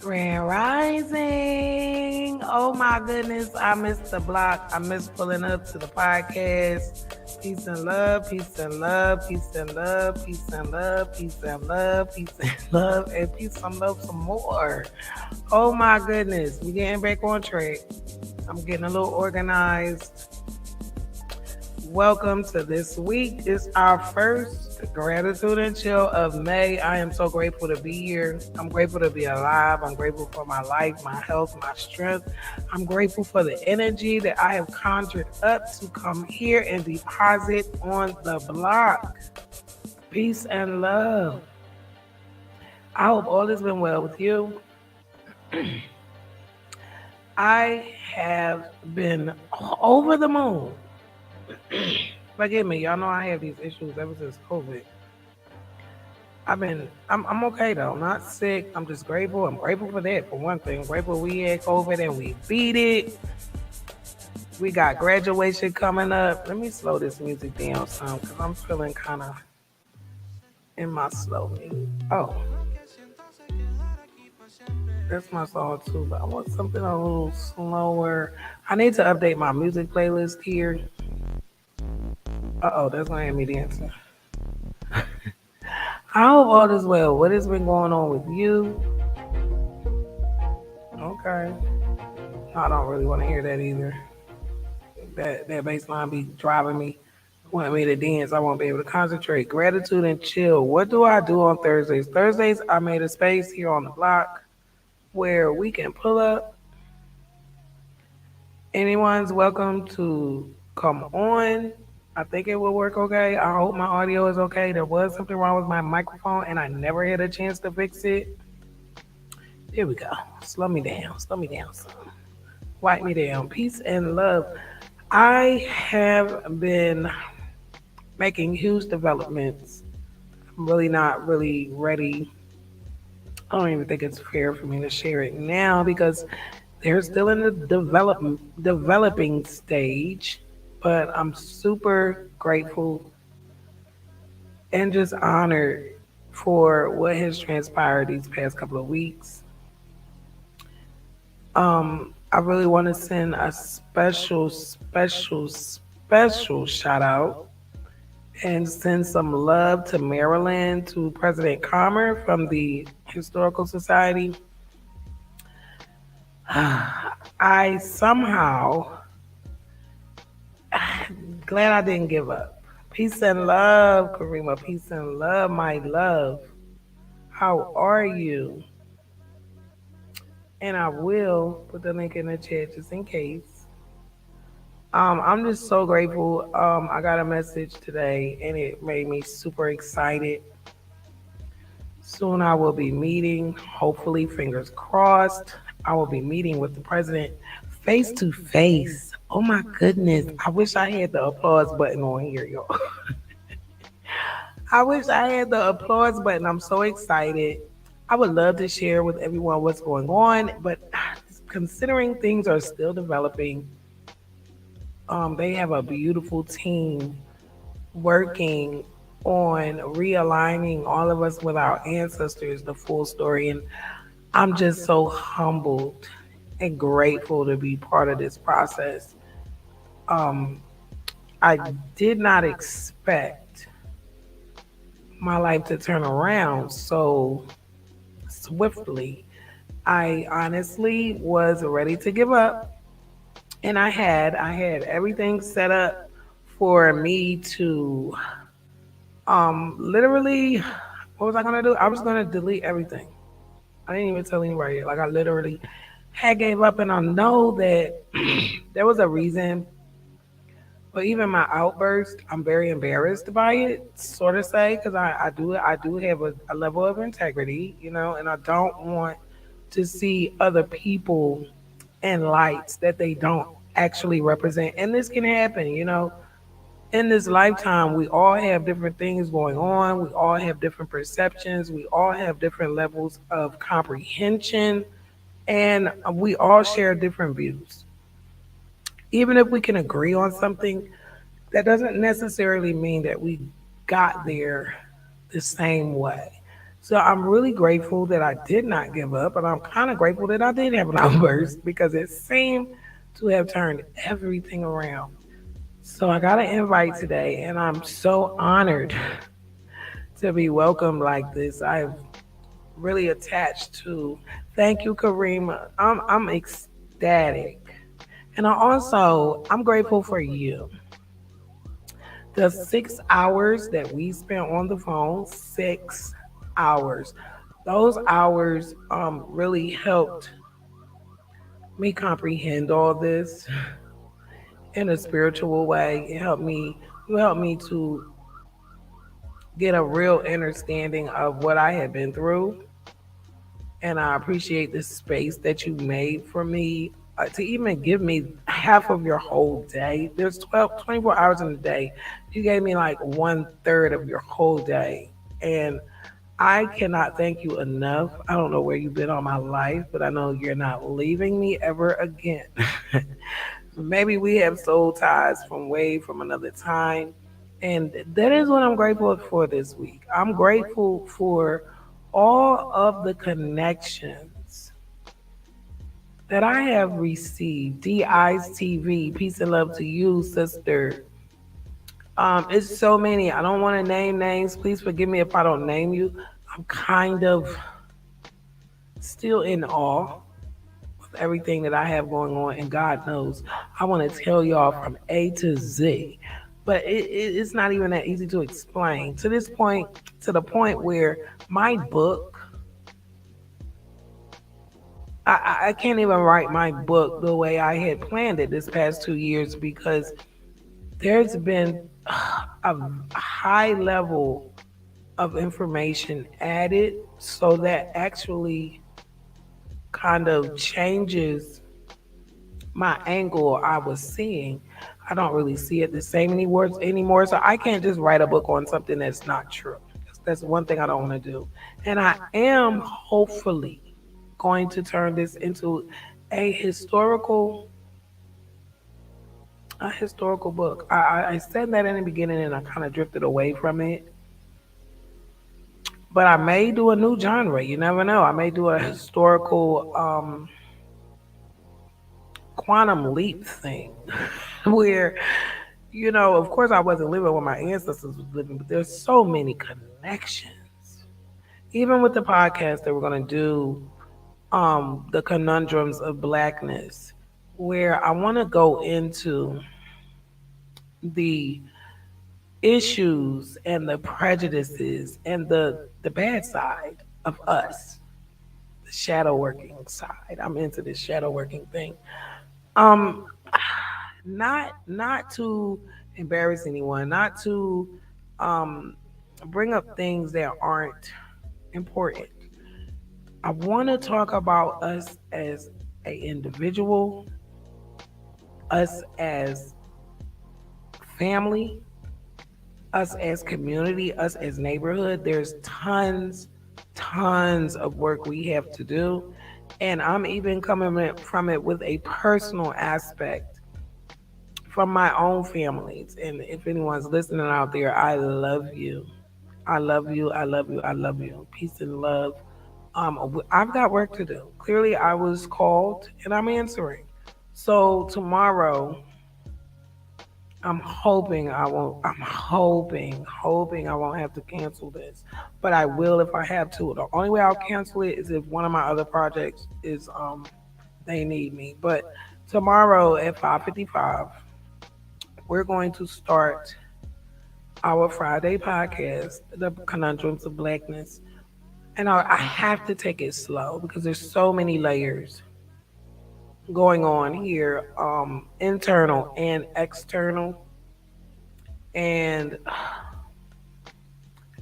Grand Rising. Oh my goodness. I missed the block. I missed pulling up to the podcast. Peace and love, peace and love, peace and love, peace and love, peace and love, peace and love, and peace and love some more. Oh my goodness. We getting back on track. I'm getting a little organized. Welcome to this week. It's our first gratitude and chill of May. I am so grateful to be here. I'm grateful to be alive. I'm grateful for my life, my health, my strength. I'm grateful for the energy that I have conjured up to come here and deposit on the block. Peace and love. I hope all has been well with you. I have been over the moon. Forgive me, y'all know I have these issues ever since COVID. I'm okay though. I'm not sick. I'm just grateful. I'm grateful for that, for one thing. Grateful we had COVID and we beat it. We got graduation coming up. Let me slow this music down some because I'm feeling kind of in my slow mood. Oh, that's my song too, but I want something a little slower. I need to update my music playlist here. That's gonna have me dancing. I hope all is well. What has been going on with you? Okay. I don't really want to hear that either. That bass line be driving me, wanting me to dance. I won't be able to concentrate. Gratitude and chill. What do I do on Thursdays? Thursdays, I made a space here on the block where we can pull up. Anyone's welcome to come on. I think it will work okay. I hope my audio is okay. There was something wrong with my microphone and I never had a chance to fix it. Here we go. Slow me down. Slow me down some. Wipe me down. Peace and love. I have been making huge developments. I'm really not really ready. I don't even think it's fair for me to share it now because they're still in the developing stage. But I'm super grateful and just honored for what has transpired these past couple of weeks. I really want to send a special shout out and send some love to Maryland, to President Comer from the Historical Society. I somehow glad I didn't give up. Peace and love, Karima. Peace and love, my love. How are you? And I will put the link in the chat just in case. I'm just so grateful. I got a message today and it made me super excited. Soon I will be meeting, hopefully, fingers crossed. I will be meeting with the president face to face. Oh my goodness. I wish I had the applause button on here, y'all. I wish I had the applause button. I'm so excited. I would love to share with everyone what's going on, but considering things are still developing, they have a beautiful team working on realigning all of us with our ancestors, the full story. And I'm just so humbled and grateful to be part of this process. I did not expect my life to turn around so swiftly. I honestly was ready to give up, and I had everything set up for me to literally, what was I gonna do? I was gonna delete everything. I didn't even tell anybody yet. Like I literally had gave up, and I know that there was a reason. But even my outburst, I'm very embarrassed by it, sort of say, because I do have a level of integrity, and I don't want to see other people in lights that they don't actually represent. And this can happen. In this lifetime, we all have different things going on. We all have different perceptions. We all have different levels of comprehension, and we all share different views. Even if we can agree on something, that doesn't necessarily mean that we got there the same way. So I'm really grateful that I did not give up, and I'm kind of grateful that I did have an outburst because it seemed to have turned everything around. So I got an invite today, and I'm so honored to be welcomed like this. I've really attached to. Thank you, Kareem. I'm ecstatic, and I'm grateful for you. The 6 hours that we spent on the phone, 6 hours. Those hours really helped me comprehend all this in a spiritual way. You helped me to get a real understanding of what I had been through. And I appreciate the space that you made for me to even give me half of your whole day. There's 24 hours in a day. You gave me like one third of your whole day. And I cannot thank you enough. I don't know where you've been all my life, but I know you're not leaving me ever again. Maybe we have soul ties from way from another time. And that is what I'm grateful for this week. I'm grateful for all of the connections that I have received. DI's TV, peace and love to you, sister. It's so many. I don't want to name names. Please forgive me if I don't name you. I'm kind of still in awe of everything that I have going on, and God knows I want to tell y'all from A to Z. But it's not even that easy to explain. To this point, to the point where my book, I can't even write my book the way I had planned it this past 2 years because there's been a high level of information added, so that actually kind of changes my angle I was seeing. I don't really see it the same anymore. So I can't just write a book on something that's not true. That's one thing I don't want to do. And I am hopefully going to turn this into a historical book. I said that in the beginning and I kind of drifted away from it. But I may do a new genre. You never know. I may do a historical quantum leap thing where, of course, I wasn't living where my ancestors was living, but there's so many connections. Even with the podcast that we're going to do, the conundrums of blackness, where I want to go into the issues and the prejudices and the bad side of us, the shadow working side. I'm into this shadow working thing. Um, not to embarrass anyone, not to um bring up things that aren't important. I want to talk about us as a individual, us as family, us as community, us as neighborhood. There's tons of work we have to do. And I'm even coming from it with a personal aspect from my own families. And if anyone's listening out there, I love you. I love you. I love you. I love you. Peace and love. I've got work to do. Clearly, I was called and I'm answering. So tomorrow, hoping I won't have to cancel this. But I will if I have to. The only way I'll cancel it is if one of my other projects is they need me. But tomorrow at 5:55, we're going to start our Friday podcast, The Conundrums of Blackness. And I have to take it slow because there's so many layers going on here, internal and external. And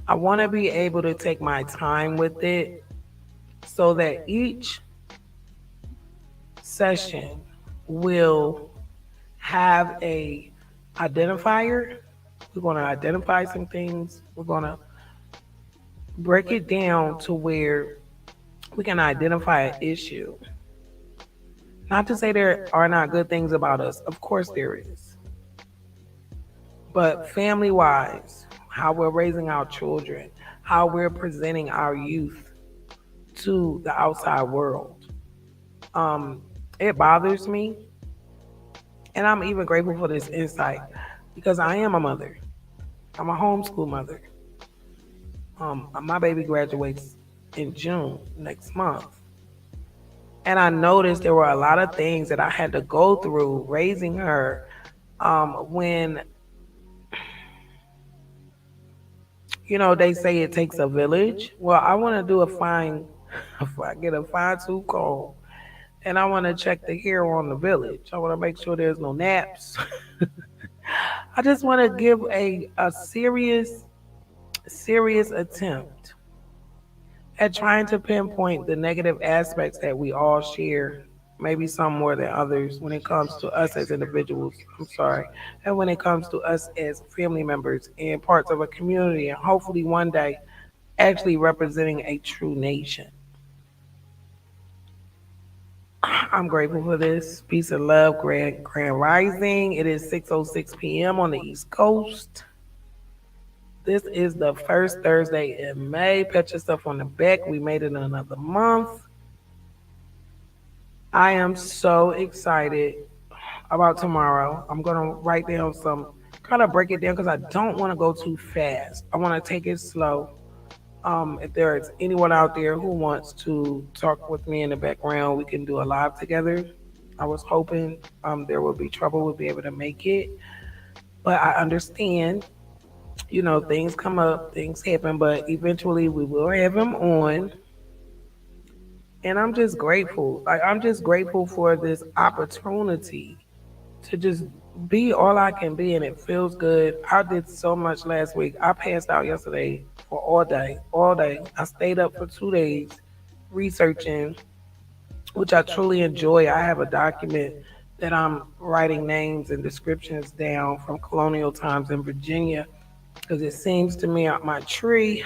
I want to be able to take my time with it so that each session will have a identifier. We're going to identify some things. We're going to break it down to where we can identify an issue. Not to say there are not good things about us. Of course there is. But family wise, how we're raising our children, how we're presenting our youth to the outside world. Um, it bothers me, and I'm even grateful for this insight because I am a mother. I'm a homeschool mother. My baby graduates in June next month. And I noticed there were a lot of things that I had to go through raising her when, they say it takes a village. Well, I want to do a fine, if I get a fine tooth comb, and I want to check the hair on the village. I want to make sure there's no naps. I just want to give a serious attempt at trying to pinpoint the negative aspects that we all share, maybe some more than others, when it comes to us as individuals. I'm sorry. And when it comes to us as family members and parts of a community, and hopefully one day actually representing a true nation. I'm grateful for this. Peace and love, Grand Rising. It is 6:06 p.m. on the East Coast. This is the first Thursday in May. Pat yourself on the back. We made it another month. I am so excited about tomorrow. I'm going to write down some, kind of break it down because I don't want to go too fast. I want to take it slow. If there is anyone out there who wants to talk with me in the background, we can do a live together. I was hoping there would be trouble, we'll be able to make it. But I understand, things come up, things happen, but eventually we will have him on. And I'm just grateful. Like, I'm just grateful for this opportunity to just be all I can be, and it feels good. I did so much last week. I passed out yesterday for all day, all day. I stayed up for 2 days researching, which I truly enjoy. I have a document that I'm writing names and descriptions down from colonial times in Virginia because it seems to me my tree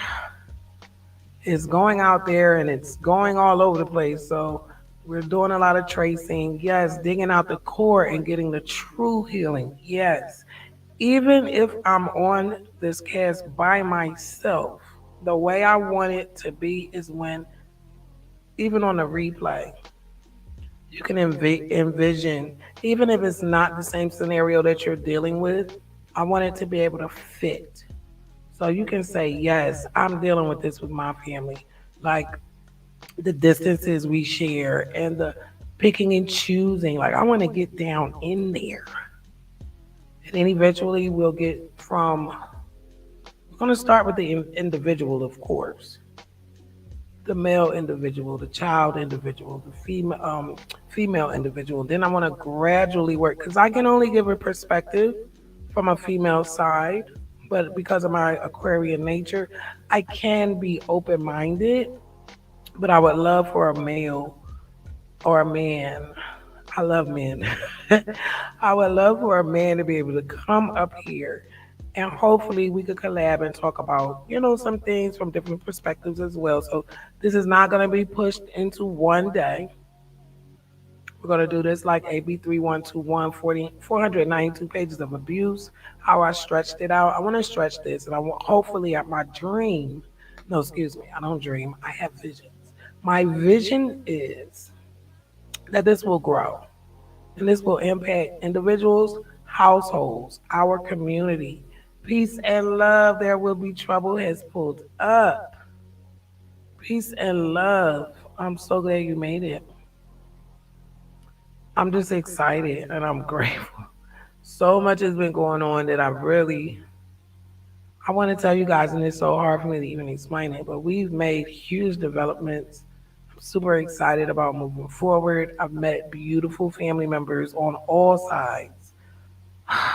is going out there and it's going all over the place. So we're doing a lot of tracing. Yes, digging out the core and getting the true healing. Yes. Even if I'm on this cast by myself, the way I want it to be is when, even on the replay, you can envision, even if it's not the same scenario that you're dealing with, I want it to be able to fit. So you can say, yes, I'm dealing with this with my family. Like the distances we share and the picking and choosing. Like, I want to get down in there. And then eventually we'll get from, we're going to start with the individual, of course, the male individual, the child individual, the female individual. Then I want to gradually work because I can only give a perspective from a female side, but because of my Aquarian nature, I can be open minded. But I would love for a male or a man. I love men. I would love for a man to be able to come up here and hopefully we could collab and talk about, some things from different perspectives as well. So this is not going to be pushed into one day. We're going to do this like AB 3121, 492 pages of abuse, how I stretched it out. I want to stretch this, and I want, hopefully, at my dream, no, excuse me, I don't dream, I have visions. My vision is that this will grow, and this will impact individuals, households, our community. Peace and love. There will be trouble has pulled up. Peace and love. I'm so glad you made it. I'm just excited and I'm grateful. So much has been going on that I want to tell you guys, and it's so hard for me to even explain it, but we've made huge developments. I'm super excited about moving forward. I've met beautiful family members on all sides.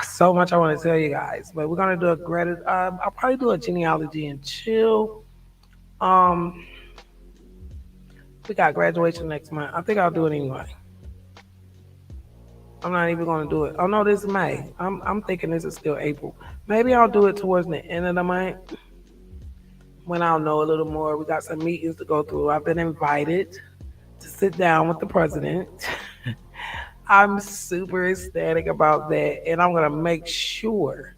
So much I want to tell you guys, but we're gonna do a I'll probably do a genealogy and chill. Um, we got graduation next month. I think I'll do it anyway. I'm not even gonna do it. Oh no, this is May. I'm thinking this is still April. Maybe I'll do it towards the end of the month when I'll know a little more. We got some meetings to go through. I've been invited to sit down with the president. I'm super ecstatic about that, and I'm gonna make sure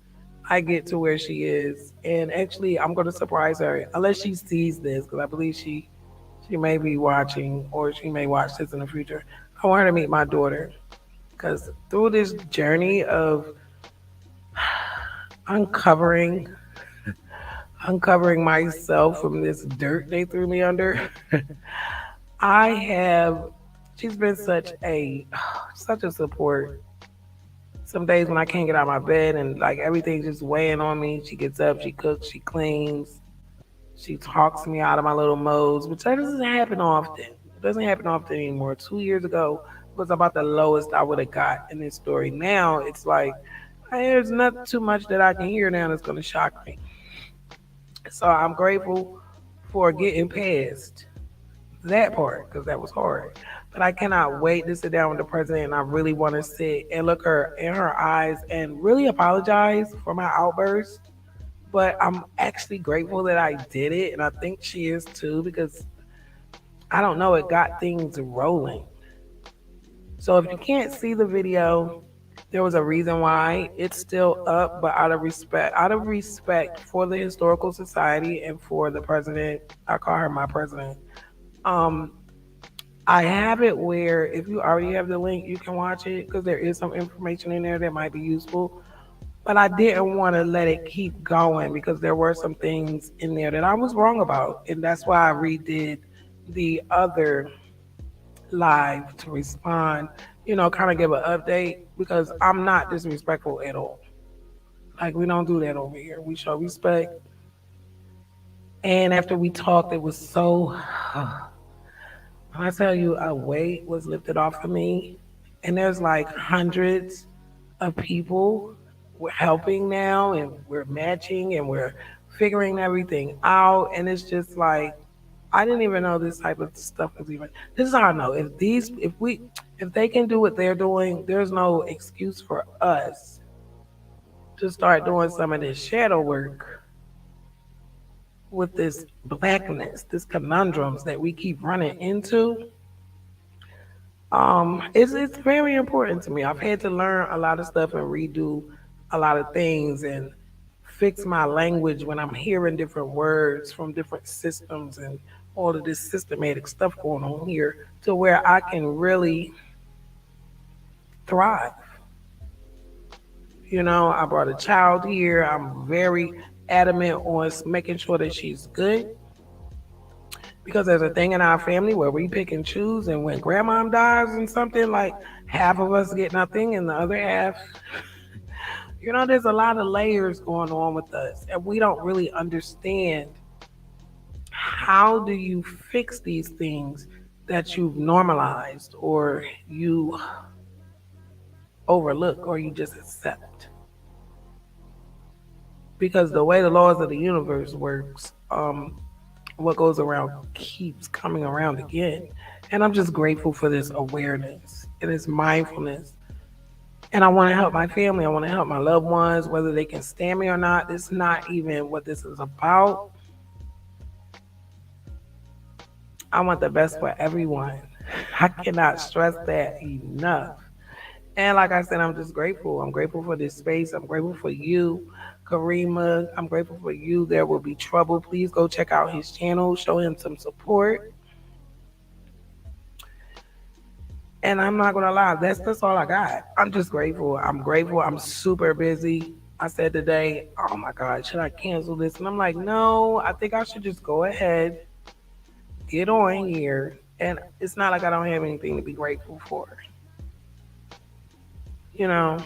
I get to where she is. And actually, I'm gonna surprise her unless she sees this, because I believe she may be watching or she may watch this in the future. I want her to meet my daughter because through this journey of uncovering uncovering myself from this dirt they threw me under, I have she's been such a support. Some days when I can't get out of my bed and like everything's just weighing on me, she gets up, she cooks, she cleans, she talks me out of my little modes, which that doesn't happen often. It doesn't happen often anymore. 2 years ago was about the lowest I would have got in this story. Now it's like there's not too much that I can hear now that's going to shock me. So I'm grateful for getting past that part because that was hard. But I cannot wait to sit down with the president, and I really want to sit and look her in her eyes and really apologize for my outburst. But I'm actually grateful that I did it, and I think she is too because I don't know, it got things rolling. So if you can't see the video, there was a reason why it's still up, but out of respect for the historical society and for the president, I call her my president. Um, I have it where if you already have the link, you can watch it because there is some information in there that might be useful. But I didn't want to let it keep going because there were some things in there that I was wrong about, and that's why I redid the other live to respond, kind of give an update because I'm not disrespectful at all. Like, we don't do that over here. We show respect. And after we talked, it was so, when I tell you, a weight was lifted off of me. And there's like hundreds of people we're helping now, and we're matching and we're figuring everything out. And it's just like, I didn't even know this type of stuff was even. This is how I know if they can do what they're doing, there's no excuse for us to start doing some of this shadow work with this blackness, this conundrums that we keep running into. It's very important to me. I've had to learn a lot of stuff and redo a lot of things and fix my language when I'm hearing different words from different systems and all of this systematic stuff going on here to where I can really thrive. I brought a child here. I'm very adamant on making sure that she's good because there's a thing in our family where we pick and choose, and when grandma dies and something, like half of us get nothing and the other half, there's a lot of layers going on with us, and we don't really understand how do you fix these things that you've normalized or you overlook or you just accept. Because the way the laws of the universe works, what goes around keeps coming around again. And I'm just grateful for this awareness and this mindfulness. And I want to help my family. I want to help my loved ones, whether they can stand me or not. It's not even what this is about. I want the best for everyone. I cannot stress that enough. And like I said, I'm just grateful. I'm grateful for this space. I'm grateful for you, Karima. I'm grateful for you. There will be trouble. Please go check out his channel. Show him some support. And I'm not gonna lie, that's all I got. I'm just grateful. I'm grateful. I'm super busy. I said today, oh my God, should I cancel this? And I'm like, no, I think I should just go ahead, get on here. And it's not like I don't have anything to be grateful for. You know,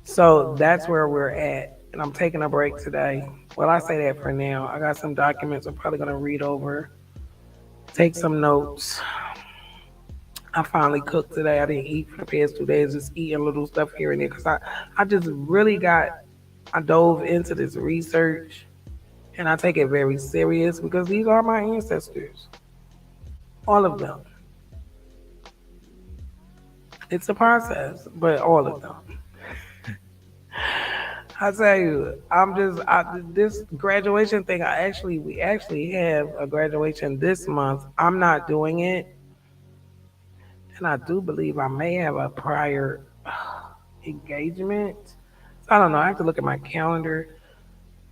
So that's where we're at. And I'm taking a break today. Well, I say that for now. I got some documents I'm probably going to read over, take some notes. I finally cooked today. I didn't eat for the past 2 days, just eating little stuff here and there because I just really I dove into this research and I take it very serious because these are my ancestors, all of them. It's a process, but all of them. I tell you, this graduation thing. We actually have a graduation this month. I'm not doing it, and I do believe I may have a prior engagement. I don't know. I have to look at my calendar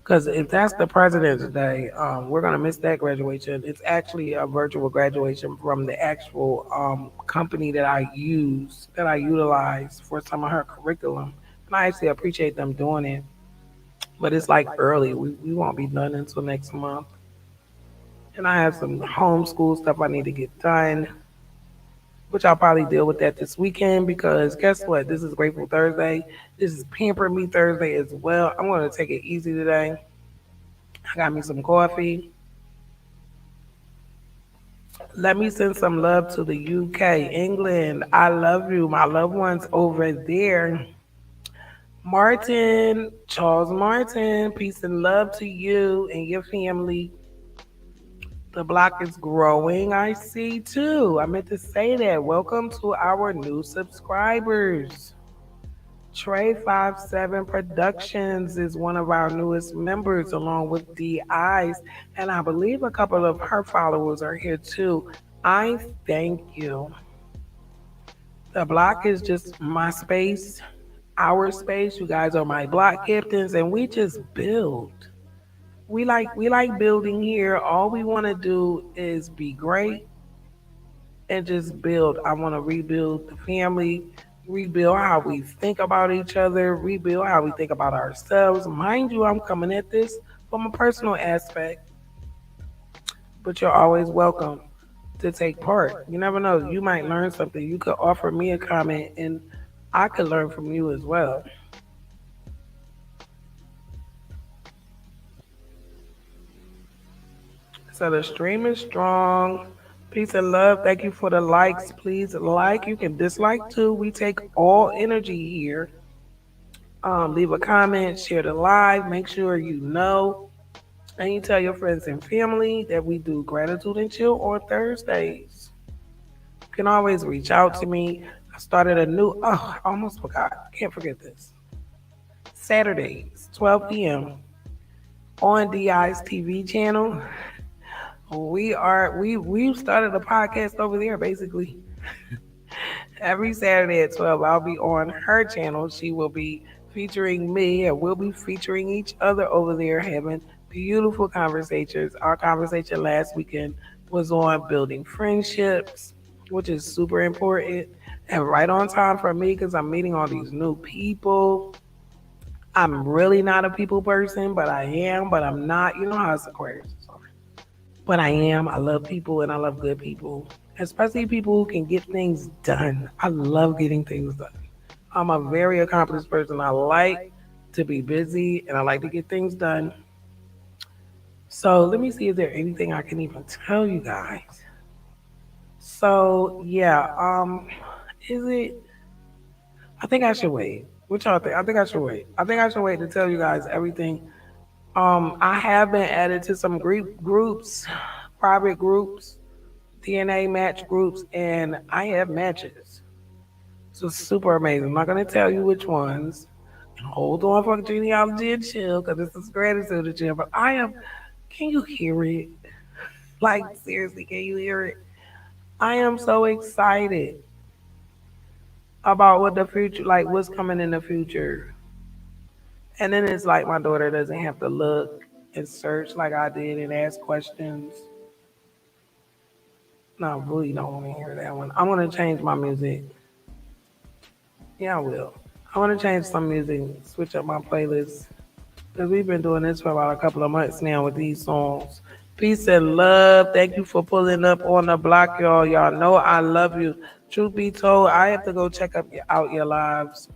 because if that's the President's Day, we're gonna miss that graduation. It's actually a virtual graduation from the actual company that I utilize for some of her curriculum, and I actually appreciate them doing it. But it's like early. We won't be done until next month. And I have some homeschool stuff I need to get done, which I'll probably deal with that this weekend because guess what? This is Grateful Thursday. This is Pamper Me Thursday as well. I'm going to take it easy today. I got me some coffee. Let me send some love to the UK, England. I love you, my loved ones over there. Martin, Charles Martin, peace and love to you and your family. The block is growing, I see too. I meant to say that. Welcome to our new subscribers. Trey57 Productions is one of our newest members, along with D Eyes, and I believe a couple of her followers are here too. I thank you. The block is just my space, our space. You guys are my block captains, and we just build. We like building here. All we want to do is be great and just build. I want to rebuild the family, rebuild how we think about each other, rebuild how we think about ourselves. Mind you, I'm coming at this from a personal aspect, but you're always welcome to take part. You never know. You might learn something. You could offer me a comment and I could learn from you as well. So the stream is strong. Peace and love. Thank you for the likes. Please like. You can dislike too. We take all energy here. Leave a comment, share the live. Make sure you know. And you tell your friends and family that we do gratitude and chill on Thursdays. You can always reach out to me. I started a new, oh, I almost forgot. I can't forget this. Saturdays, 12 p.m. on DI's TV channel. We've started a podcast over there basically. Every Saturday at 12, I'll be on her channel. She will be featuring me and we'll be featuring each other over there having beautiful conversations. Our conversation last weekend was on building friendships, which is super important and right on time for me because I'm meeting all these new people. I'm really not a people person, but I am, but I'm not. You know how it's Aquarius. But I am. I love people and I love good people, especially people who can get things done. I love getting things done. I'm a very accomplished person. I like to be busy and I like to get things done. So let me see if there's anything I can even tell you guys. So yeah, is it? I think I should wait. What y'all think? I think I should wait. I think I should wait to tell you guys everything. I have been added to some groups, private groups, DNA match groups, and I have matches. So super amazing. I'm not gonna tell you which ones. Hold on for genealogy and chill, because this is gratitude and chill. But I am. Can you hear it? Like seriously, can you hear it? I am so excited about what the future, like what's coming in the future. And then it's like my daughter doesn't have to look and search like I did and ask questions. No, I really don't want to hear that one. I'm gonna change my music. Yeah, I will. I want to change some music, switch up my playlist. Because we've been doing this for about a couple of months now with these songs. Peace and love. Thank you for pulling up on the block, y'all. Y'all know I love you. Truth be told, I have to go check out your lives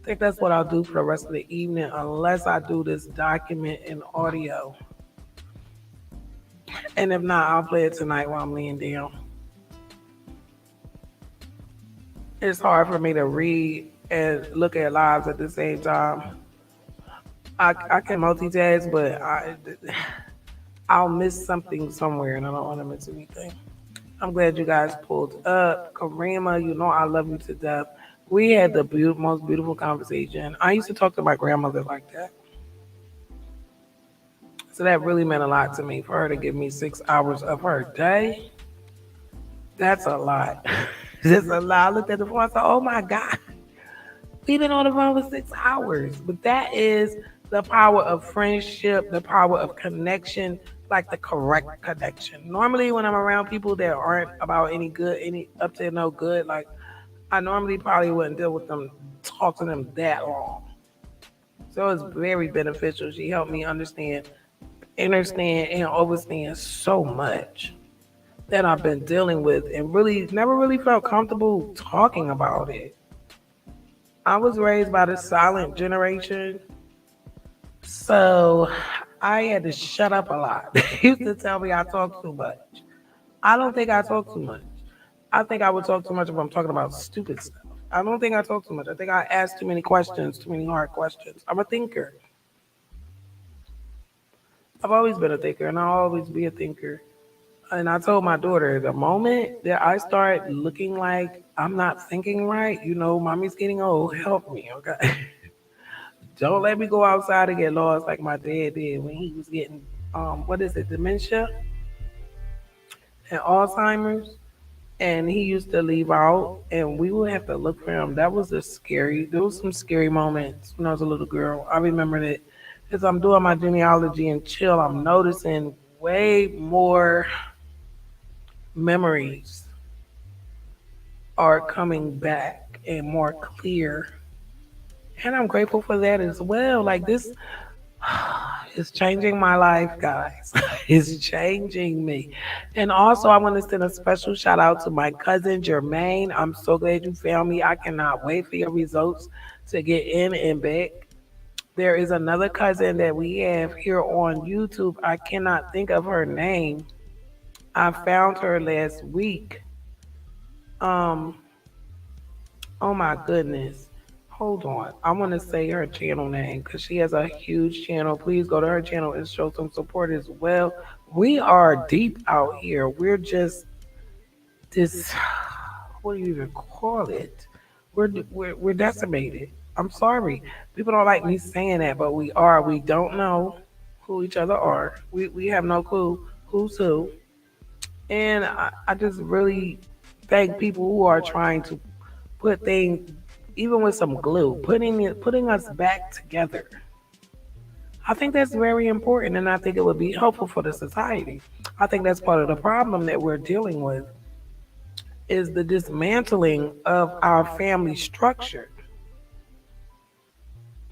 I think that's what I'll do for the rest of the evening, unless I do this document in audio. And if not, I'll play it tonight while I'm laying down. It's hard for me to read and look at lives at the same time. I can multitask, but I'll miss something somewhere, and I don't want to miss anything. I'm glad you guys pulled up. Karima, you know I love you to death. We had the most beautiful conversation. I used to talk to my grandmother like that. So that really meant a lot to me for her to give me 6 hours of her day. That's a lot. That's a lot. I looked at the phone. I said, "Oh my God, we've been on the phone for 6 hours." But that is the power of friendship, the power of connection, like the correct connection. Normally, when I'm around people that aren't about any good, any up to no good, like I normally probably wouldn't deal with them, talk to them that long. So it's very beneficial. She helped me understand, and understand so much that I've been dealing with and really never really felt comfortable talking about it. I was raised by the silent generation, so I had to shut up a lot. They used to tell me I talk too much. I don't think I talk too much. I think I would talk too much if I'm talking about stupid stuff. I don't think I talk too much. I think I ask too many questions, too many hard questions. I'm a thinker. I've always been a thinker, and I'll always be a thinker. And I told my daughter, the moment that I start looking like I'm not thinking right, mommy's getting old. Help me, okay? Don't let me go outside and get lost like my dad did when he was getting, what is it, dementia and Alzheimer's. And he used to leave out, and we would have to look for him. There was some scary moments when I was a little girl. I remember that as I'm doing my genealogy and chill, I'm noticing way more memories are coming back and more clear. And I'm grateful for that as well. Like this is changing my life, guys. It's changing me. And also, I want to send a special shout out to my cousin Jermaine. I'm so glad you found me. I cannot wait for your results to get in and back. There is another cousin that we have here on YouTube. I cannot think of her name. I found her last week. Um, oh my goodness. Hold on. I want to say her channel name because she has a huge channel. Please go to her channel and show some support as well. We are deep out here. We're just this, what do you even call it? We're decimated. I'm sorry. People don't like me saying that, but we are. We don't know who each other are. We have no clue who's who. And I just really thank people who are trying to put things, even with some glue, putting us back together. I think that's very important, and I think it would be helpful for the society. I think that's part of the problem that we're dealing with is the dismantling of our family structure.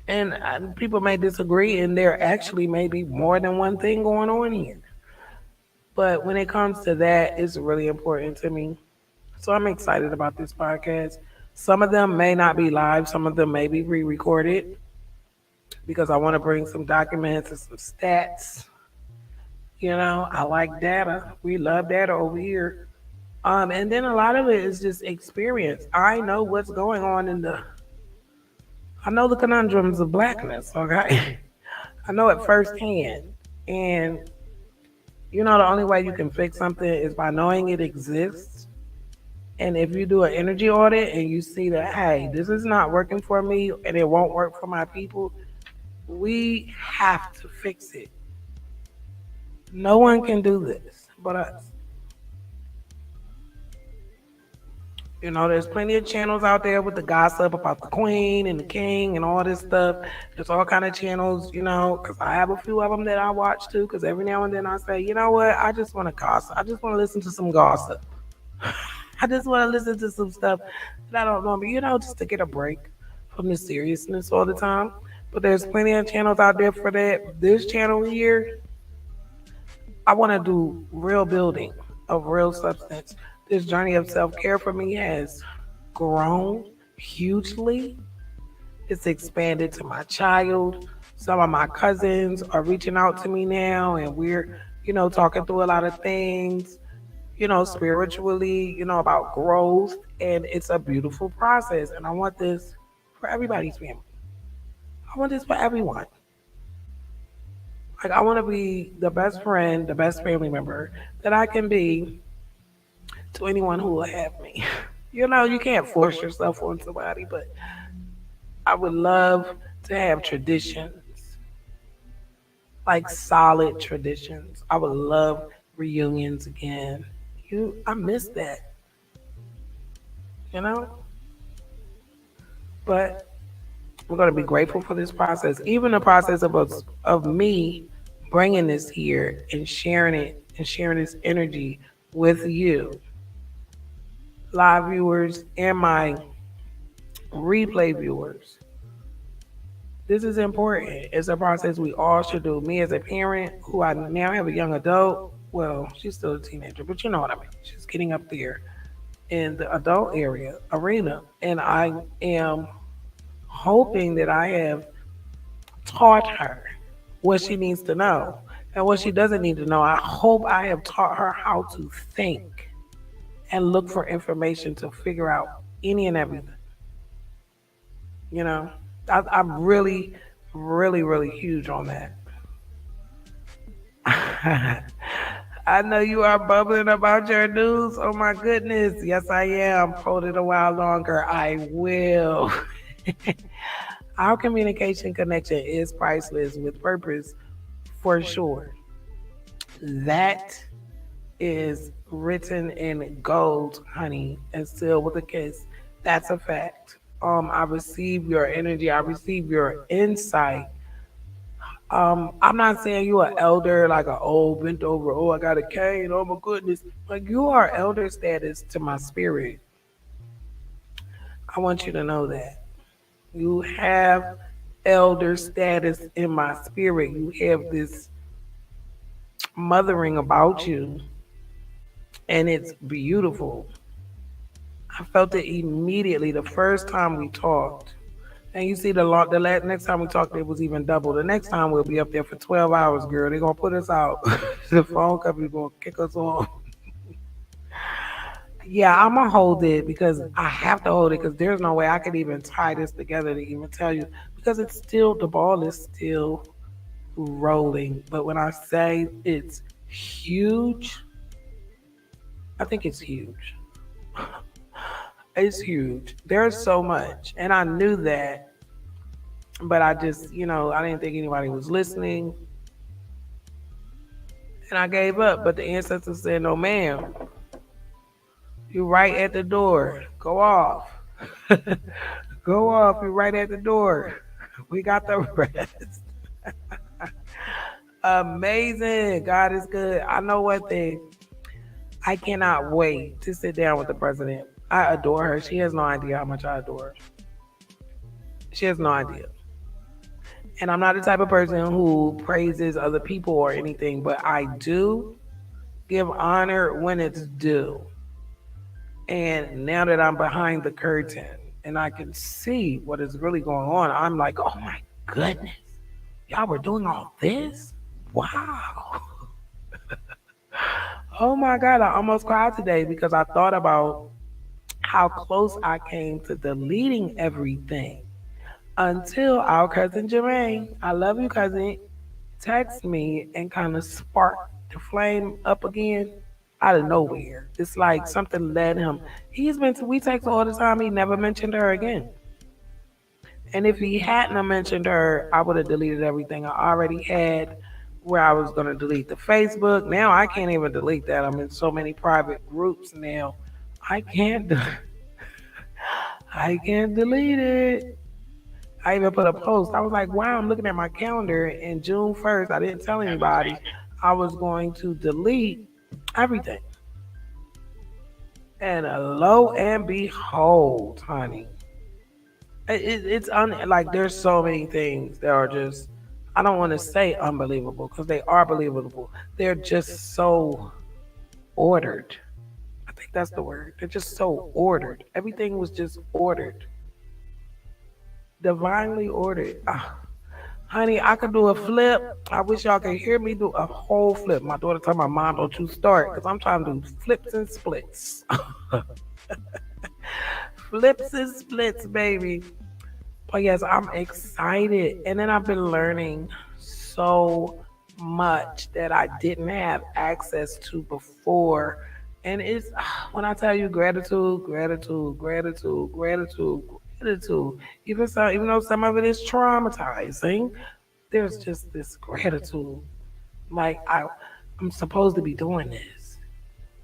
And people may disagree, and there actually may be more than one thing going on here. But when it comes to that, it's really important to me. So I'm excited about this podcast. Some of them may not be live, some of them may be re recorded because I want to bring some documents and some stats. I like data. We love data over here. And then a lot of it is just experience. I know what's going on I know the conundrums of blackness, okay? I know it firsthand. And the only way you can fix something is by knowing it exists. And if you do an energy audit and you see that, hey, this is not working for me and it won't work for my people, we have to fix it. No one can do this but us. There's plenty of channels out there with the gossip about the queen and the king and all this stuff. There's all kind of channels, because I have a few of them that I watch too. Because every now and then I say, you know what, I just want to gossip. I just want to listen to some gossip. I just want to listen to some stuff that I don't know, but just to get a break from the seriousness all the time. But there's plenty of channels out there for that. This channel here, I want to do real building of real substance. This journey of self care for me has grown hugely. It's expanded to my child. Some of my cousins are reaching out to me now, and we're, talking through a lot of things, spiritually, about growth. And it's a beautiful process. And I want this for everybody's family. I want this for everyone. Like, I want to be the best friend, the best family member that I can be to anyone who will have me. You can't force yourself on somebody, but I would love to have traditions, like solid traditions. I would love reunions again. I miss that, you know? But we're going to be grateful for this process, even the process of me bringing this here and sharing it and sharing this energy with you, live viewers, and my replay viewers. This is important. It's a process we all should do. Me as a parent, who I now have a young adult, well, she's still a teenager, but you know what I mean. She's getting up there in the adult arena. And I am hoping that I have taught her what she needs to know and what she doesn't need to know. I hope I have taught her how to think and look for information to figure out any and everything. You know, I'm really, really, really huge on that. I know you are bubbling about your news. Oh my goodness. Yes, I am. Hold it a while longer. I will. Our communication connection is priceless with purpose for sure. That is written in gold, honey, and sealed with a kiss. That's a fact. I receive your energy. I receive your insight. I'm not saying you are elder, like an old bent over. Oh, I got a cane. Oh my goodness, like you are elder status to my spirit. I want you to know that you have elder status in my spirit. You have this mothering about you, and it's beautiful. I felt it immediately the first time we talked. And you see next time we talked, it was even double. The next time we'll be up there for 12 hours, girl. They're gonna put us out. The phone company gonna kick us off. Yeah, I'm gonna hold it because I have to hold it because there's no way I could even tie this together to even tell you because it's still the ball is still rolling. But when I say it's huge, I think it's huge. It's huge. There's so much, and I knew that, but I just, I didn't think anybody was listening, and I gave up. But the ancestors said, "No, ma'am, you're right at the door. Go off, go off. You're right at the door. We got the rest." Amazing. God is good. I know one thing. I cannot wait to sit down with the president. I adore her. She has no idea how much I adore her. She has no idea. And I'm not the type of person who praises other people or anything, but I do give honor when it's due. And now that I'm behind the curtain and I can see what is really going on, I'm like, oh my goodness, y'all were doing all this? Wow. Oh my God, I almost cried today because I thought about how close I came to deleting everything until our cousin Jermaine, I love you, cousin, text me and kind of sparked the flame up again out of nowhere. It's like something led him. We text all the time. He never mentioned her again. And if he hadn't have mentioned her, I would have deleted everything I already had. Where I was going to delete the Facebook. Now I can't even delete that. I'm in so many private groups now. I can't. I can't delete it. I even put a post. I was like, wow, I'm looking at my calendar and June 1st, I didn't tell anybody I was going to delete everything. And lo and behold, honey, like there's so many things that are just, I don't want to say unbelievable because they are believable. They're just so ordered. I think that's the word. They're just so ordered. Everything was just ordered. Divinely ordered. Ah, honey, I could do a flip. I wish y'all could hear me do a whole flip. My daughter told my mom, don't you start, because I'm trying to do flips and splits. Flips and splits, baby. But yes, I'm excited. And then I've been learning so much that I didn't have access to before. And it's when I tell you gratitude, gratitude, gratitude, gratitude, gratitude. Even though some of it is traumatizing, there's just this gratitude. Like I'm supposed to be doing this.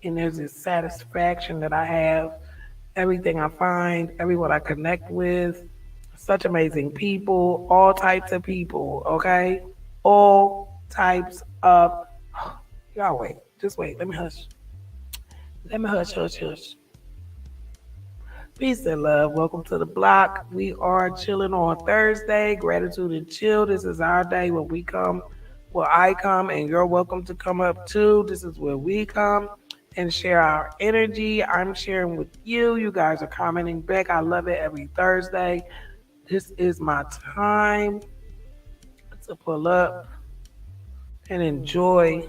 And there's this satisfaction that I have. Everything I find, everyone I connect with, such amazing people, all types of people, okay? All types of. Y'all wait, just wait. Let me hush. Let me hush, hush, hush. Peace and love. Welcome to the block. We are chilling on Thursday. Gratitude and chill. This is our day when we come, where I come, and you're welcome to come up too. This is where we come and share our energy. I'm sharing with you. You guys are commenting back. I love it every Thursday. This is my time to pull up and enjoy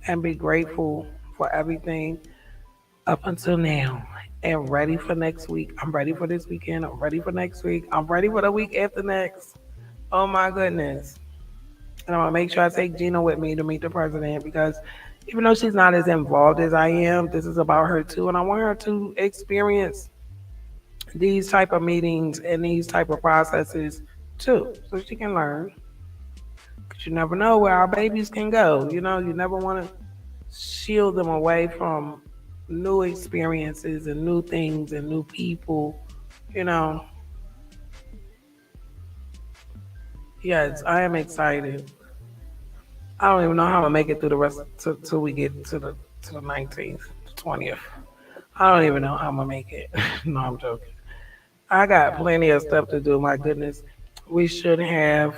and be grateful for everything up until now and ready for next week. I'm ready for this weekend. I'm ready for next week. I'm ready for the week after next. Oh my goodness. And I'm going to make sure I take Gina with me to meet the president because even though she's not as involved as I am, this is about her too. And I want her to experience these type of meetings and these type of processes too so she can learn. Because you never know where our babies can go. You know, you never want to shield them away from new experiences and new things and new people. You know, yes, I am excited. I don't even know how I'm gonna make it through the rest till we get to the 19th, 20th. I don't even know how I'm gonna make it. No, I'm joking. I got plenty of stuff to do. My goodness, we should have.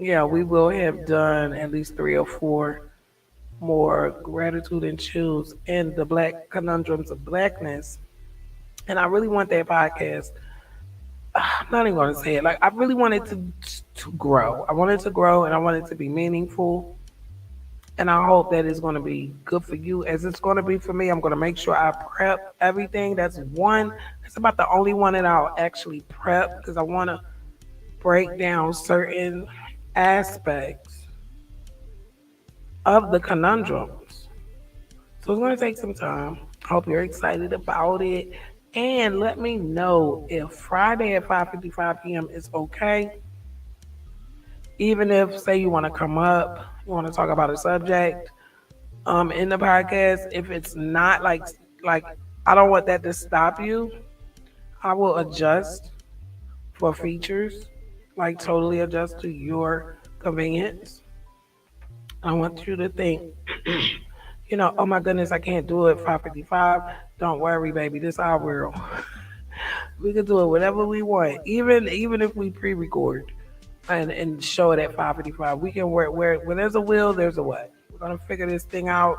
Yeah, we will have done at least three or four more gratitude and chills in the Black Conundrums of Blackness. And I really want that podcast. I'm not even going to say it. Like I really want it to grow. I want it to grow, and I want it to be meaningful. And I hope that it's going to be good for you as it's going to be for me. I'm going to make sure I prep everything. That's one. That's about the only one that I'll actually prep because I want to break down certain aspects of the conundrums. So it's going to take some time. Hope you're excited about it. And let me know if Friday at 5:55 p.m. is okay. Even if, say, you want to come up, you want to talk about a subject in the podcast. If it's not like I don't want that to stop you. I will adjust for features, like totally adjust to your convenience. I want you to think, oh my goodness, I can't do it 5:55. Don't worry, baby, this our world. We can do it whatever we want, even if we pre-record and show it at 5:55. We can work where when there's a will, there's a way. We're gonna figure this thing out.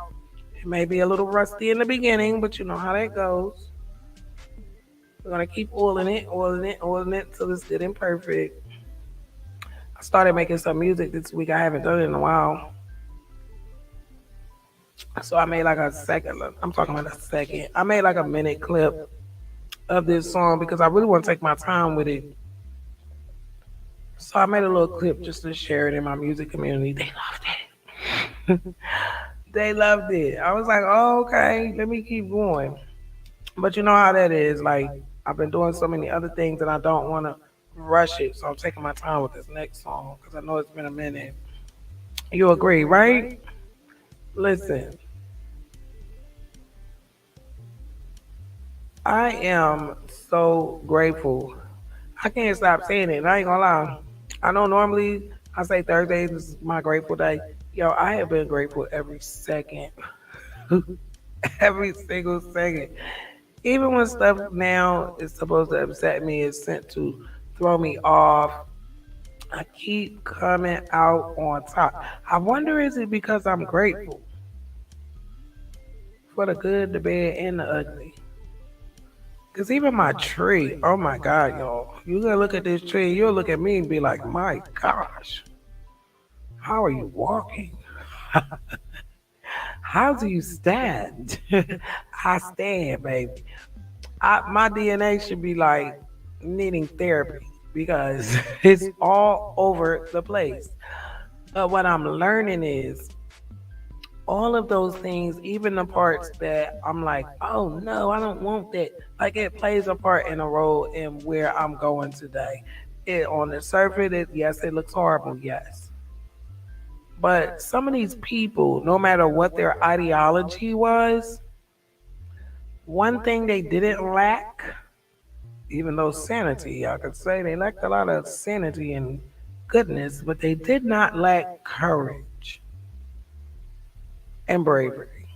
It may be a little rusty in the beginning, but you know how that goes. We're gonna keep oiling it, oiling it, oiling it till it's good and perfect. I started making some music this week. I haven't done it in a while. So I made like a second. I'm talking about a second. I made like a minute clip of this song because I really want to take my time with it. So I made a little clip just to share it in my music community. They loved it. They loved it. I was like, oh, okay, let me keep going. But you know how that is. Like I've been doing so many other things and I don't want to rush it. So I'm taking my time with this next song because I know it's been a minute. You agree, right? Listen, I am so grateful. I can't stop saying it. I ain't gonna lie. I know normally I say Thursdays is my grateful day. Yo, I have been grateful every second, every single second. Even when stuff now is supposed to upset me, is sent to throw me off. I keep coming out on top. I wonder is it because I'm grateful for the good, the bad, and the ugly? Cause even my tree, oh my God, y'all, you gonna look at this tree, you'll look at me and be like, my gosh, how are you walking? How do you stand? I stand, baby. My DNA should be like needing therapy because it's all over the place. But what I'm learning is all of those things, even the parts that I'm like, oh no, I don't want that. Like it plays a part in a role in where I'm going today. It on the surface, yes, it looks horrible, yes. But some of these people, no matter what their ideology was, one thing they didn't lack, even though sanity, I could say they lacked a lot of sanity and goodness, but they did not lack courage and bravery.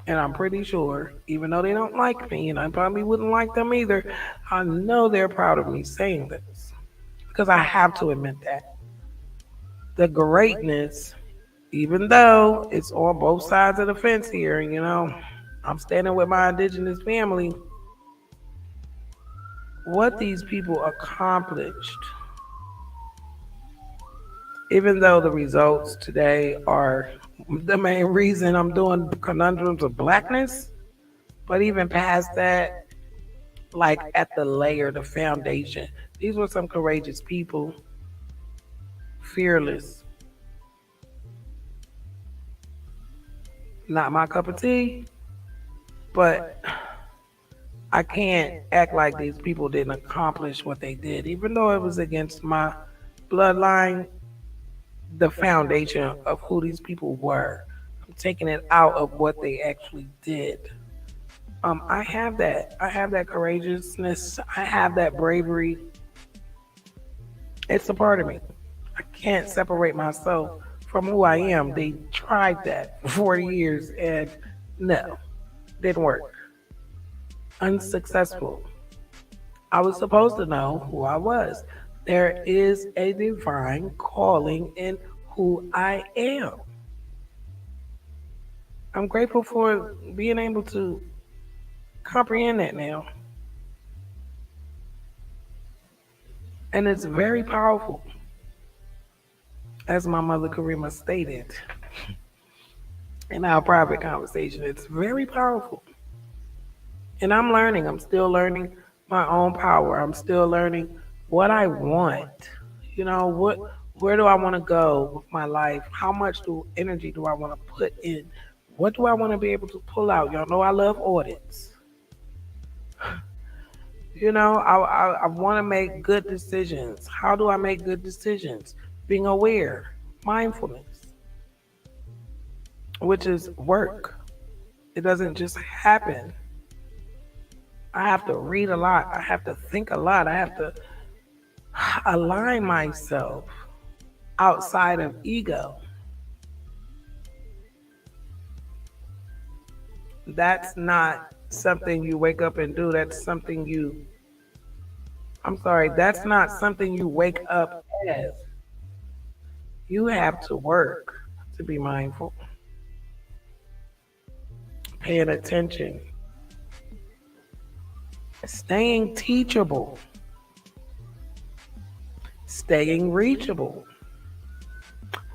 And I'm pretty sure, even though they don't like me, and I probably wouldn't like them either, I know they're proud of me saying this because I have to admit that. The greatness, even though it's on both sides of the fence here, I'm standing with my indigenous family, what these people accomplished, even though the results today are the main reason I'm doing conundrums of blackness, but even past that, like at the layer, the foundation. These were some courageous people, fearless. Not my cup of tea, but I can't act like these people didn't accomplish what they did, even though it was against my bloodline, the foundation of who these people were. I'm taking it out of what they actually did. I have that. I have that courageousness. I have that bravery. It's a part of me. I can't separate myself from who I am. They tried that for 40 years and no, didn't work. Unsuccessful. I was supposed to know who I was. There is a divine calling in who I am. I'm grateful for being able to comprehend that now. And it's very powerful, as my mother Karima stated in our private conversation. It's very powerful. And I'm learning. I'm still learning my own power. I'm still learning what I want. What where do I want to go with my life? How much energy do I want to put in? What do I want to be able to pull out? Y'all know I love audits. I want to make good decisions. How do I make good decisions? Being aware, mindfulness, which is work. It doesn't just happen. I have to read a lot. I have to think a lot. I have to align myself outside of ego. That's not something you wake up and do. I'm sorry, that's not something you wake up as. You have to work to be mindful, paying attention, staying teachable, staying reachable.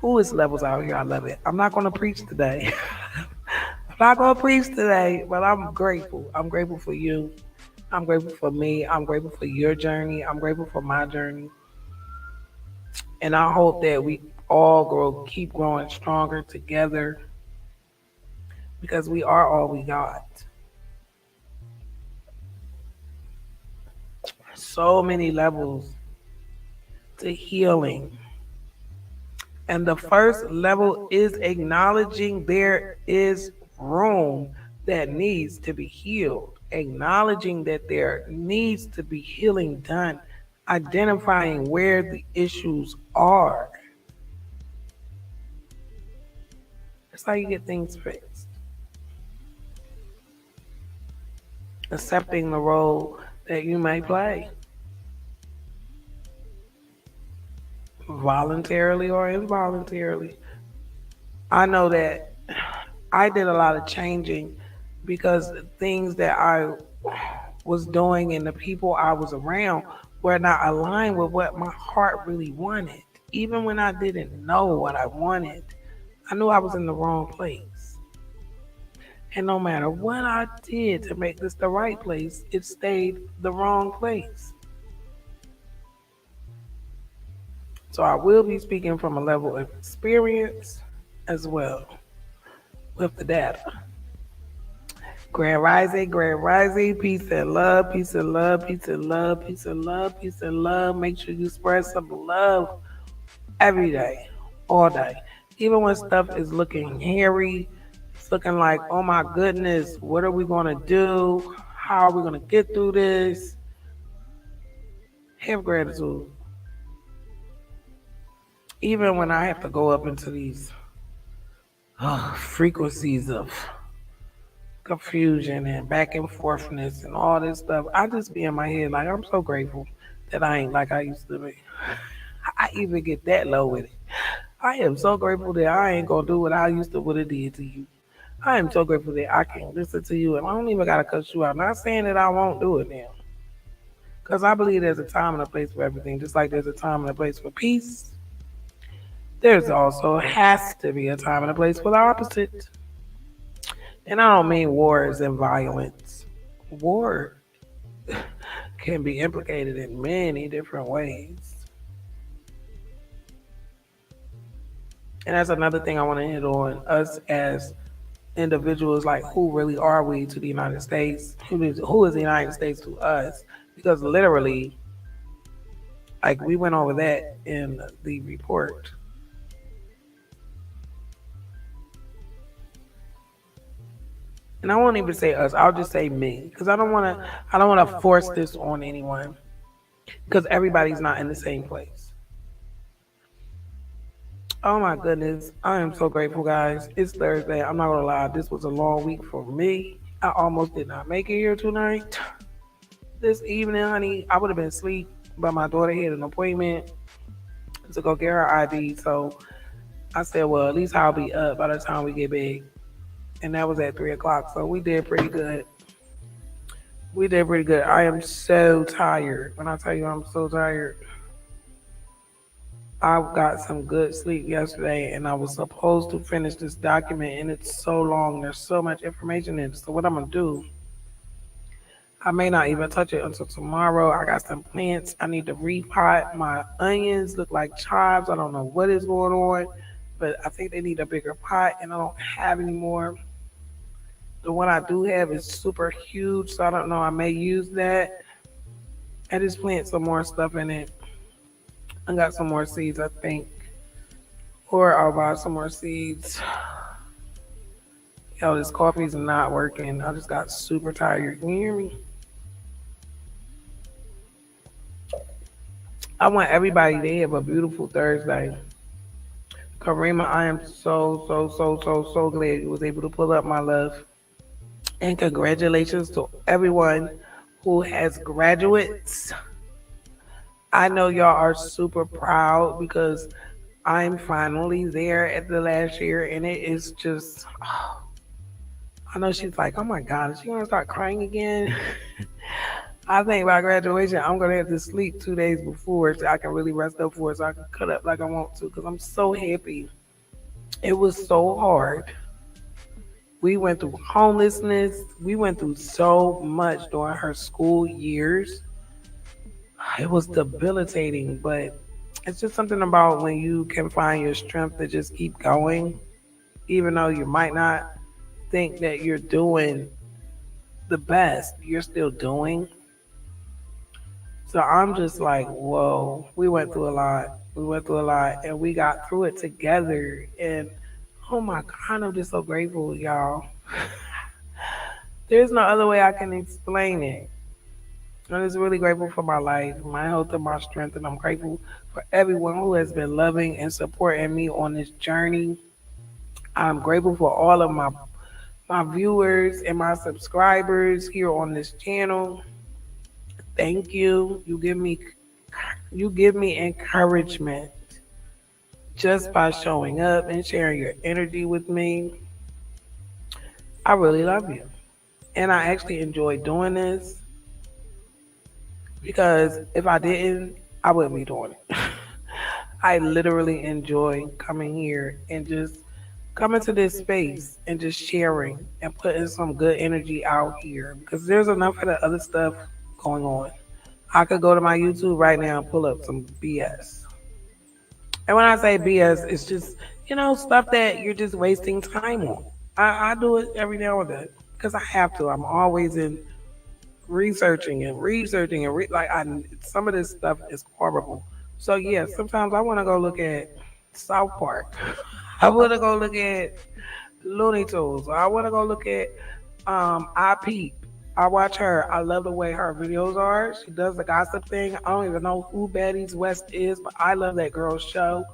Who is levels out here? I love it. I'm not going to preach today. I'm not going to preach today, but I'm grateful. I'm grateful for you. I'm grateful for me. I'm grateful for your journey. I'm grateful for my journey. And I hope that we all keep growing stronger together because we are all we got. So many levels to healing. And the first level is acknowledging there is room that needs to be healed, acknowledging that there needs to be healing done, identifying where the issues are. That's how you get things fixed. Accepting the role that you may play, voluntarily or involuntarily. I know that I did a lot of changing because things that I was doing and the people I was around were not aligned with what my heart really wanted. Even when I didn't know what I wanted, I knew I was in the wrong place. And no matter what I did to make this the right place, it stayed the wrong place. So I will be speaking from a level of experience as well with the data. Grand Rising, peace and love, peace and love, peace and love, peace and love, peace and love. Make sure you spread some love every day, all day. Even when stuff is looking hairy, it's looking like, oh my goodness, what are we going to do? How are we going to get through this? Have gratitude. Even when I have to go up into these frequencies of confusion and back and forthness and all this stuff, I just be in my head like, I'm so grateful that I ain't like I used to be. I even get that low with it. I am so grateful that I ain't gonna do what I used to would have did to you. I am so grateful that I can listen to you and I don't even gotta cut you out. Not saying that I won't do it now. Because I believe there's a time and a place for everything. Just like there's a time and a place for peace, there's also has to be a time and a place for the opposite. And I don't mean wars and violence. War can be implicated in many different ways. And that's another thing I want to hit on us as individuals, like who really are we to the United States? Who is the United States to us? Because literally, like we went over that in the report. And I won't even say us. I'll just say me, because I don't want to force this on anyone, because everybody's not in the same place. Oh my goodness, I am so grateful, guys. It's Thursday. I'm not gonna lie, this was a long week for me. I almost did not make it here tonight. This evening, honey, I would have been asleep, but my daughter had an appointment to go get her ID. So I said, well, at least I'll be up by the time we get back. And that was at 3 o'clock. So we did pretty good. We did pretty good. I am so tired. When I tell you I'm so tired, I got some good sleep yesterday and I was supposed to finish this document and it's so long. There's so much information in it. So what I'm gonna do, I may not even touch it until tomorrow. I got some plants. I need to repot. My onions look like chives. I don't know what is going on, but I think they need a bigger pot and I don't have any more. The one I do have is super huge, so I don't know. I may use that. I just plant some more stuff in it. I got some more seeds, I think. Or I'll buy some more seeds. Yo, this coffee's not working. I just got super tired. Can you hear me? I want everybody to have a beautiful Thursday. Karima, I am so glad you was able to pull up, my love. And congratulations to everyone who has graduates. I know y'all are super proud because I'm finally there at the last year and it is just, I know she's like, oh my God, is she gonna start crying again? I think by graduation, I'm gonna have to sleep 2 days before so I can really rest up for it so I can cut up like I want to because I'm so happy. It was so hard. We went through homelessness. We went through so much during her school years. It was debilitating, but it's just something about when you can find your strength to just keep going, even though you might not think that you're doing the best, you're still doing. So I'm just like, whoa, we went through a lot. We went through a lot and we got through it together. And oh my God, I'm just so grateful, y'all. There's no other way I can explain it. I'm just really grateful for my life, my health, and my strength. And I'm grateful for everyone who has been loving and supporting me on this journey. I'm grateful for all of my viewers and my subscribers here on this channel. Thank you. You give me encouragement just by showing up and sharing your energy with me. I really love you. And I actually enjoy doing this. because if I didn't, I wouldn't be doing it. I literally enjoy coming here and just coming to this space and just sharing and putting some good energy out here because there's enough of the other stuff going on. I could go to my YouTube right now and pull up some BS. And when I say BS, it's just, stuff that you're just wasting time on. I do it every now and then because I have to. I'm always in researching and researching and some of this stuff is horrible. So yeah, sometimes I want to go look at South Park. I want to go look at Looney Tunes. Or I want to go look at I Peep. I watch her. I love the way her videos are. She does the gossip thing. I don't even know who Betty's West is, but I love that girl's show.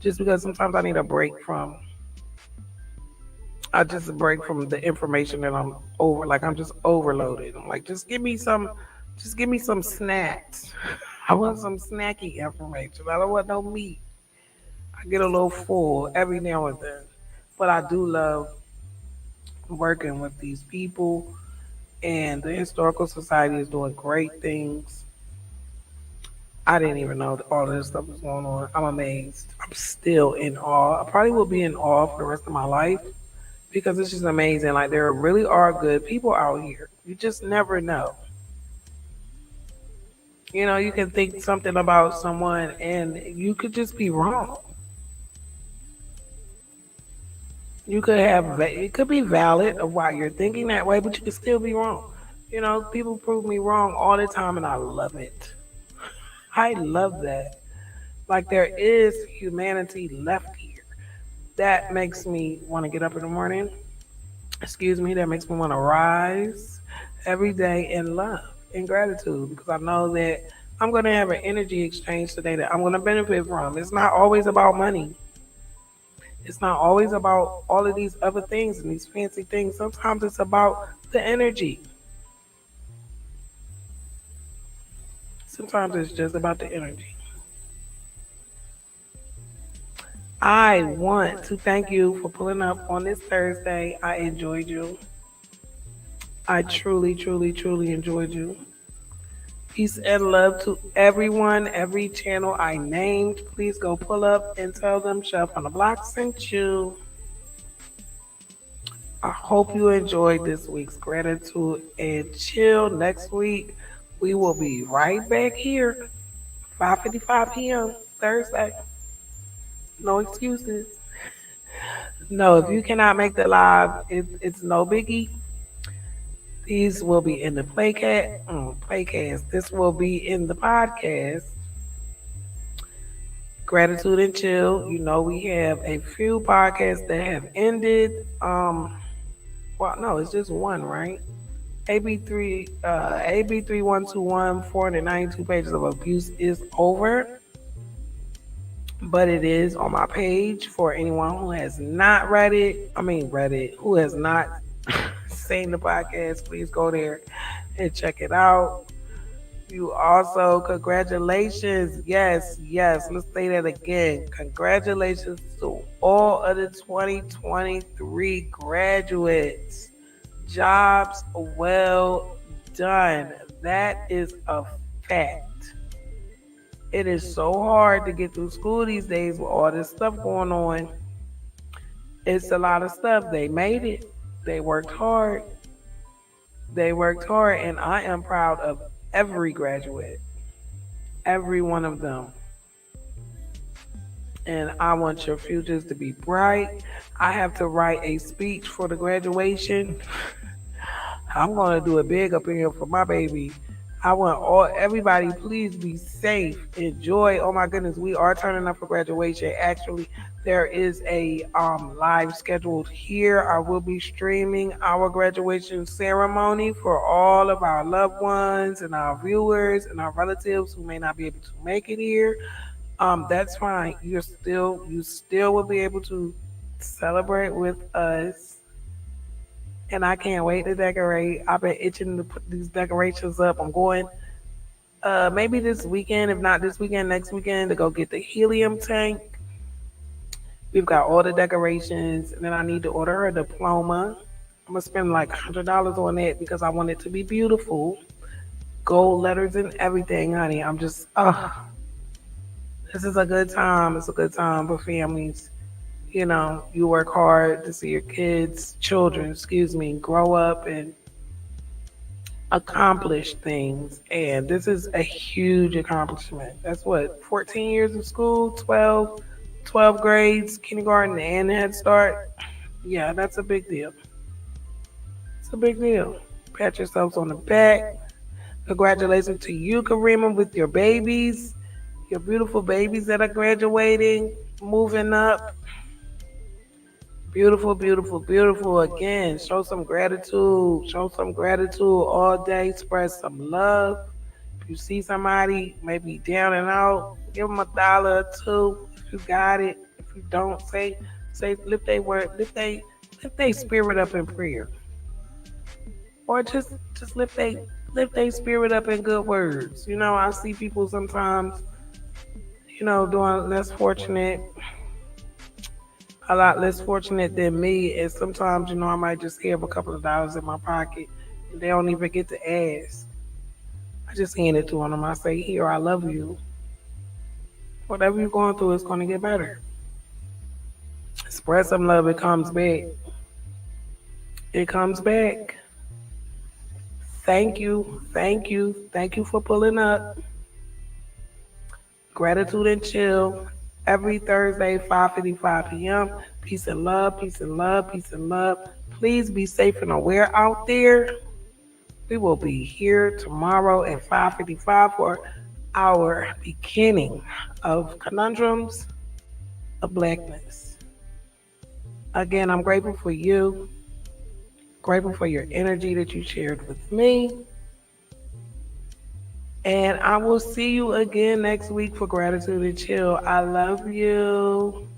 Just because sometimes I need a break from I just break from the information that I'm over. Like I'm just overloaded. I'm like, just give me some snacks. I want some snacky information. I don't want no meat. I get a little full every now and then. But I do love working with these people, and the Historical Society is doing great things. I didn't even know that all of this stuff was going on. I'm amazed. I'm still in awe. I probably will be in awe for the rest of my life because it's just amazing. Like there really are good people out here. You just never know. You can think something about someone and you could just be wrong. It could be valid of why you're thinking that way, but you could still be wrong. People prove me wrong all the time and I love it. I love that. Like there is humanity left here. That makes me want to get up in the morning. Excuse me, that makes me want to rise every day in love and gratitude because I know that I'm going to have an energy exchange today that I'm going to benefit from. It's not always about money. It's not always about all of these other things and these fancy things. Sometimes it's about the energy. Sometimes it's just about the energy. I want to thank you for pulling up on this Thursday. I enjoyed you. I truly, truly, truly enjoyed you. Peace and love to everyone, every channel I named. Please go pull up and tell them Chef on the Block sent you. I hope you enjoyed this week's gratitude and chill. Next week, we will be right back here, 5:55 p.m. Thursday. No excuses. No, if you cannot make the live, it's no biggie. These will be in the playcast. This will be in the podcast. Gratitude and chill. We have a few podcasts that have ended. Well, no, it's just one, right? AB 3121 492 pages of abuse is over, but it is on my page for anyone who has not read it. I mean, read it. Who has not seen the podcast? Please go there and check it out. You also, congratulations. Yes, yes. Let's say that again. Congratulations to all of the 2023 graduates. Jobs well done. That is a fact. It is so hard to get through school these days with all this stuff going on. It's a lot of stuff. They made it. They worked hard. They worked hard, and I am proud of every graduate, every one of them. And I want your futures to be bright. I have to write a speech for the graduation. I'm gonna do it big up in here for my baby. I want everybody please be safe. Enjoy. Oh my goodness, we are turning up for graduation. Actually, there is a live scheduled here. I will be streaming our graduation ceremony for all of our loved ones and our viewers and our relatives who may not be able to make it here. That's fine. You still will be able to celebrate with us, and I can't wait to decorate. I've been itching to put these decorations up. I'm going maybe this weekend, if not this weekend, next weekend to go get the helium tank. We've got all the decorations, and then I need to order her a diploma. I'm gonna spend like $100 on it because I want it to be beautiful. gold letters and everything, honey. I'm just, this is a good time. It's a good time for families. You know, you work hard to see your kids, children, excuse me, grow up and accomplish things. And this is a huge accomplishment. That's what, 14 years of school, 12 grades, kindergarten and Head Start. Yeah, that's a big deal. It's a big deal. Pat yourselves on the back. Congratulations to you, Karima, with your babies, your beautiful babies that are graduating, moving up. Beautiful, beautiful, beautiful. Again, show some gratitude. Show some gratitude all day. Spread some love. If you see somebody maybe down and out, give them $1 or two. If you got it. If you don't, say lift they word, lift they spirit up in prayer, or just lift they spirit up in good words. You know, I see people sometimes, doing less fortunate, a lot less fortunate than me. And sometimes, I might just have a couple of dollars in my pocket and they don't even get to ask. I just hand it to them. I say, here, I love you. Whatever you're going through is going to get better. Spread some love. It comes back. It comes back. Thank you. Thank you. Thank you for pulling up. Gratitude and chill every Thursday, 5:55 p.m. Peace and love, peace and love, peace and love. Please be safe and aware out there. We will be here tomorrow at 5:55 for our beginning of Conundrums of Blackness. Again, I'm grateful for you. Grateful for your energy that you shared with me. And I will see you again next week for Gratitude and Chill. I love you.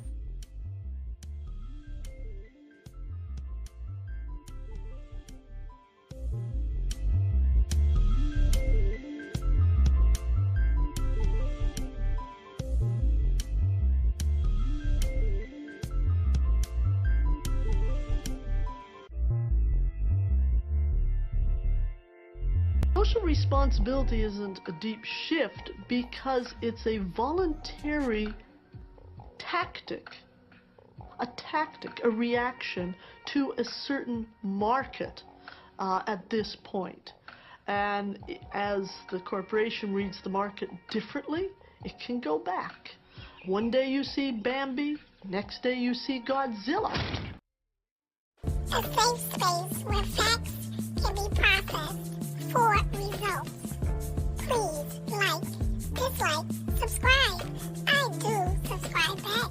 Social responsibility isn't a deep shift because it's a voluntary tactic, a reaction to a certain market at this point. And as the corporation reads the market differently, it can go back. One day you see Bambi, next day you see Godzilla. A safe space where facts can be processed for results. Please like, dislike, subscribe. I do subscribe back.